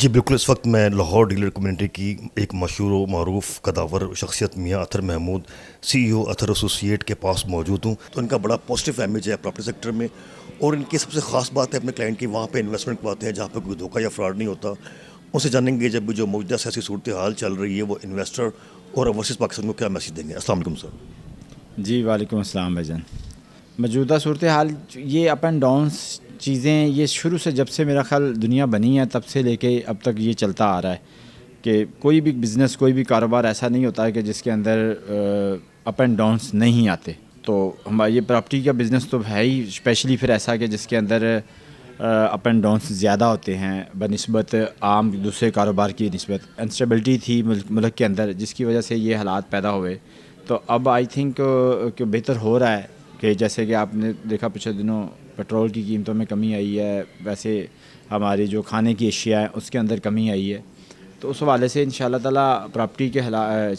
جی بالکل، اس وقت میں لاہور ڈیلر کمیونٹی کی ایک مشہور و معروف قداور شخصیت میاں اطہر محمود CEO اطہر ایسوسی ایٹ کے پاس موجود ہوں. تو ان کا بڑا پازیٹیو امیج ہے پراپرٹی سیکٹر میں، اور ان کی سب سے خاص بات ہے اپنے کلائنٹ کی وہاں پہ انویسٹمنٹ پاتے ہیں جہاں پہ کوئی دھوکہ یا فراڈ نہیں ہوتا. ان سے جانیں گے جب بھی جو موجودہ سیاسی صورتحال چل رہی ہے وہ انویسٹر اور اوورسیز پاکستان کو کیا میسج دیں گے. السلام علیکم سر. جی وعلیکم السلام بھائی جان. موجودہ صورتحال یہ اپ اینڈ ڈاؤنس چیزیں یہ شروع سے جب سے میرا خیال دنیا بنی ہے تب سے لے کے اب تک یہ چلتا آ رہا ہے کہ کوئی بھی بزنس کوئی بھی کاروبار ایسا نہیں ہوتا ہے کہ جس کے اندر اپ اینڈ ڈاؤنس نہیں آتے. تو ہمارا یہ پراپرٹی کا بزنس تو ہے ہی اسپیشلی پھر ایسا کہ جس کے اندر اپ اینڈ ڈاؤنس زیادہ ہوتے ہیں بنسبت عام دوسرے کاروبار کی نسبت. انسٹیبلٹی تھی ملک کے اندر جس کی وجہ سے یہ حالات پیدا ہوئے. تو اب آئی تھنک کہ بہتر ہو رہا ہے کہ جیسے کہ آپ نے دیکھا پچھلے دنوں پیٹرول کی قیمتوں میں کمی آئی ہے، ویسے ہماری جو کھانے کی اشیاء ہیں اس کے اندر کمی آئی ہے. تو اس حوالے سے انشاءاللہ تعالیٰ پراپرٹی کے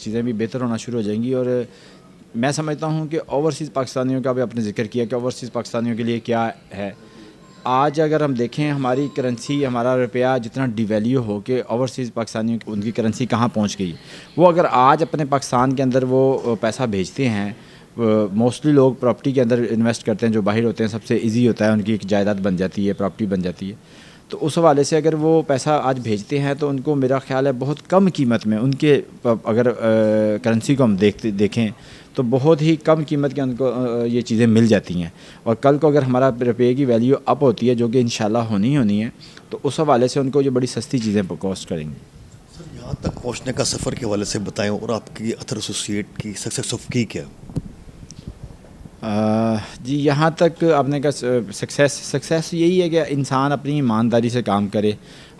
چیزیں بھی بہتر ہونا شروع ہو جائیں گی. اور میں سمجھتا ہوں کہ اوورسیز پاکستانیوں کا بھی آپ نے ذکر کیا کہ اوورسیز پاکستانیوں کے لیے کیا ہے. آج اگر ہم دیکھیں ہماری کرنسی ہمارا روپیہ جتنا ڈی ویلیو ہو کے اوورسیز پاکستانیوں کی ان کی کرنسی کہاں پہنچ گئی. وہ اگر آج اپنے پاکستان کے اندر وہ پیسہ بھیجتے ہیں، موسٹلی لوگ پراپرٹی کے اندر انویسٹ کرتے ہیں، جو باہر ہوتے ہیں سب سے ایزی ہوتا ہے ان کی ایک جائیداد بن جاتی ہے، پراپرٹی بن جاتی ہے. تو اس حوالے سے اگر وہ پیسہ آج بھیجتے ہیں تو ان کو میرا خیال ہے بہت کم قیمت میں ان کے اگر کرنسی کو ہم دیکھیں تو بہت ہی کم قیمت کے ان کو یہ چیزیں مل جاتی ہیں. اور کل کو اگر ہمارا روپے کی ویلیو اپ ہوتی ہے جو کہ انشاءاللہ ہونی ہے تو اس حوالے سے ان کو یہ بڑی سستی چیزیں کاسٹ کریں گے. سر یہاں تک پہنچنے کا سفر کے حوالے سے بتائیں، اور آپ کی اطہر ایسوسی ایٹ کی سکسیس آف کی کیا؟ جی یہاں تک آپ نے کہا سکسیس یہی ہے کہ انسان اپنی ایمانداری سے کام کرے.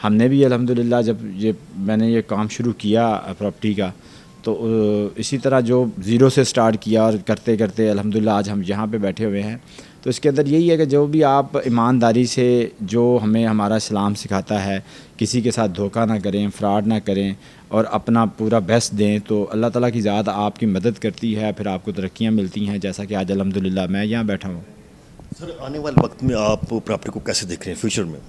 ہم نے بھی الحمدللہ جب میں نے یہ کام شروع کیا پراپرٹی کا تو اسی طرح جو زیرو سے سٹارٹ کیا اور کرتے کرتے الحمدللہ آج ہم یہاں پہ بیٹھے ہوئے ہیں. تو اس کے اندر یہی ہے کہ جو بھی آپ ایمانداری سے جو ہمیں ہمارا اسلام سکھاتا ہے، کسی کے ساتھ دھوکہ نہ کریں، فراڈ نہ کریں اور اپنا پورا بیسٹ دیں تو اللہ تعالیٰ کی ذات آپ کی مدد کرتی ہے، پھر آپ کو ترقیاں ملتی ہیں جیسا کہ آج الحمدللہ میں یہاں بیٹھا ہوں. سر آنے والے وقت میں آپ پراپرٹی کو کیسے دیکھ رہے ہیں فیوچر میں؟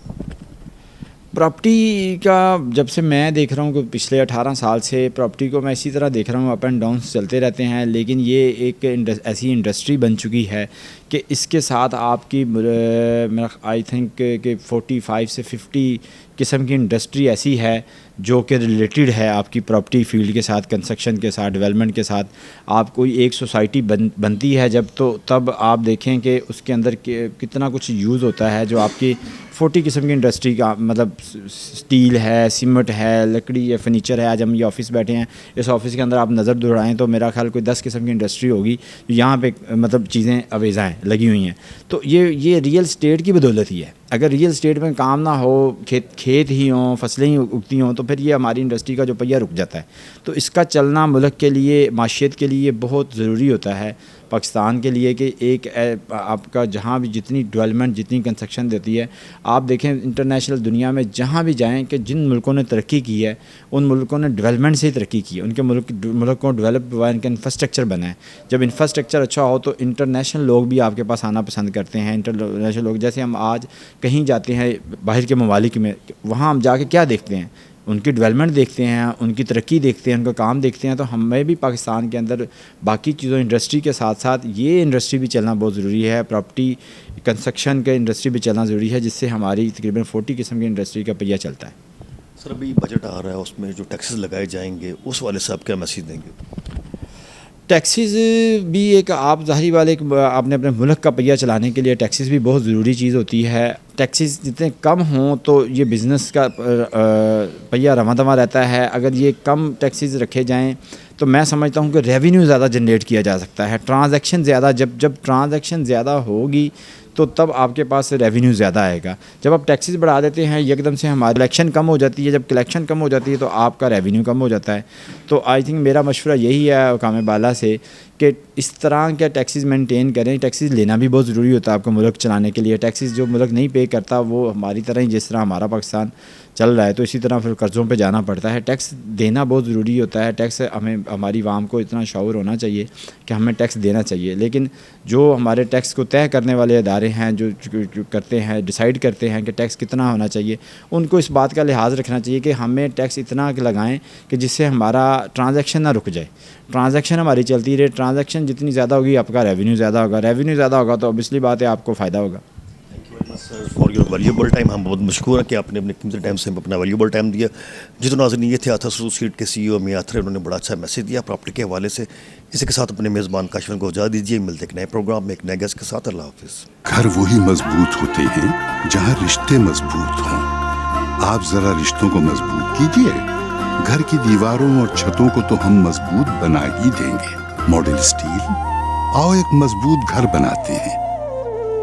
پراپرٹی کا جب سے میں دیکھ رہا ہوں کہ پچھلے 18 سال سے پراپرٹی کو میں اسی طرح دیکھ رہا ہوں، اپ اینڈ ڈاؤنس چلتے رہتے ہیں. لیکن یہ ایک ایسی انڈسٹری بن چکی ہے کہ اس کے ساتھ آپ کی میرا آئی تھنک کہ 45 سے 50 قسم کی انڈسٹری ایسی ہے جو کہ ریلیٹڈ ہے آپ کی پراپرٹی فیلڈ کے ساتھ، کنسٹرکشن کے ساتھ، ڈیولپمنٹ کے ساتھ. آپ کوئی ایک سوسائٹی بنتی ہے جب تو تب آپ دیکھیں کہ اس کے اندر کتنا کچھ یوز ہوتا ہے جو آپ کی 40 قسم کی انڈسٹری کا مطلب سٹیل ہے، سیمنٹ ہے، لکڑی ہے، فرنیچر ہے. آج ہم یہ آفس بیٹھے ہیں، اس آفس کے اندر آپ نظر دوڑائیں تو میرا خیال کوئی 10 قسم کی انڈسٹری ہوگی جو یہاں پہ مطلب چیزیں اویزہ ہیں لگی ہوئی ہیں. تو یہ ریئل اسٹیٹ کی بدولت ہی ہے. اگر ریئل اسٹیٹ میں کام نہ ہو، کھیت ہی ہوں، فصلیں ہی اگتی ہوں تو پھر یہ ہماری انڈسٹری کا جو پہیہ رک جاتا ہے. تو اس کا چلنا ملک کے لیے، معیشت کے لیے بہت ضروری ہوتا ہے پاکستان کے لیے کہ ایک آپ کا جہاں بھی جتنی ڈیولپمنٹ جتنی کنسٹرکشن دیتی ہے، آپ دیکھیں انٹرنیشنل دنیا میں جہاں بھی جائیں کہ جن ملکوں نے ترقی کی ہے ان ملکوں نے ڈیولپمنٹ سے ہی ترقی کی ہے. ان کے ملک کو ڈیولپ ہوا، ان کا انفراسٹرکچر بنا ہے. جب انفراسٹرکچر اچھا ہو تو انٹرنیشنل لوگ بھی آپ کے پاس آنا پسند کرتے ہیں. انٹرنیشنل لوگ جیسے ہم آج کہیں جاتے ہیں باہر کے ممالک میں، وہاں ہم جا کے کیا دیکھتے ہیں؟ ان کی ڈیولپمنٹ دیکھتے ہیں، ان کی ترقی دیکھتے ہیں، ان کا کام دیکھتے ہیں. تو ہمیں بھی پاکستان کے اندر باقی چیزوں انڈسٹری کے ساتھ ساتھ یہ انڈسٹری بھی چلنا بہت ضروری ہے. پراپرٹی کنسٹرکشن کا انڈسٹری بھی چلنا ضروری ہے جس سے ہماری تقریباً 40 قسم کی انڈسٹری کا پہیہ چلتا ہے. سر ابھی بجٹ آ رہا ہے، اس میں جو ٹیکسز لگائے جائیں گے اس والے سے آپ کیا میسیج دیں گے؟ ٹیکسیز بھی ایک آپ ظاہری والے آپ نے اپنے ملک کا پہیہ چلانے کے لیے ٹیکسیز بھی بہت ضروری چیز ہوتی ہے. ٹیکسیز جتنے کم ہوں تو یہ بزنس کا پہیہ رواں دواں رہتا ہے. اگر یہ کم ٹیکسیز رکھے جائیں تو میں سمجھتا ہوں کہ ریونیو زیادہ جنریٹ کیا جا سکتا ہے. ٹرانزیکشن زیادہ جب ٹرانزیکشن زیادہ ہوگی تو تب آپ کے پاس ریونیو زیادہ آئے گا. جب آپ ٹیکسیز بڑھا دیتے ہیں یکدم سے ہماری کلیکشن کم ہو جاتی ہے. جب کلیکشن کم ہو جاتی ہے تو آپ کا ریونیو کم ہو جاتا ہے. تو آئی تھنک میرا مشورہ یہی ہے حکام بالا سے کہ اس طرح کے ٹیکسز مینٹین کریں. ٹیکسز لینا بھی بہت ضروری ہوتا ہے آپ کو ملک چلانے کے لیے. ٹیکسز جو ملک نہیں پے کرتا وہ ہماری طرح ہی جس طرح ہمارا پاکستان چل رہا ہے تو اسی طرح پھر قرضوں پہ جانا پڑتا ہے. ٹیکس دینا بہت ضروری ہوتا ہے. ٹیکس ہمیں ہماری عوام کو اتنا شعور ہونا چاہیے کہ ہمیں ٹیکس دینا چاہیے. لیکن جو ہمارے ٹیکس کو طے کرنے والے ادارے ہیں جو کرتے ہیں ڈیسائیڈ کرتے ہیں کہ ٹیکس کتنا ہونا چاہیے, ان کو اس بات کا لحاظ رکھنا چاہیے کہ ہمیں ٹیکس اتنا لگائیں کہ جس سے ہمارا ٹرانزیکشن نہ رک جائے. ٹرانزیکشن ہماری چلتی رہے. ٹرانزیکشن جتنی زیادہ ہوگی آپ کا ریونیو زیادہ ہوگا. ریونیو زیادہ ہوگا تو اوبیسلی بات ہے آپ کو فائدہ ہوگا. For your valuable time. ہم بہت مشکور ہیں کہ آپ نے اپنے قیمتی ٹائم سے اپنا ویلیوبل ٹائم دیا. جی تو ناظرین, یہ تھے اتھر ایسوسیٹ کے سی ای او میاں اطہر. انہوں نے بڑا اچھا میسج دیا پراپرٹی کے حوالے سے. اسی کے ساتھ اپنے میزبان کاشفن کو اجازت دیجیے. ملتے ایک نئے پروگرام میں ایک نئے گیسٹ کے ساتھ. اللہ حافظ. گھر وہی مضبوط ہوتے ہیں جہاں رشتے مضبوط ہوں. آپ ذرا رشتوں کو مضبوط کیجیے. گھر کی دیواروں اور چھتوں کو تو ہم مضبوط بنا ہی دیں گے. ماڈل اسٹیل, آؤ ایک مضبوط گھر بناتے ہیں.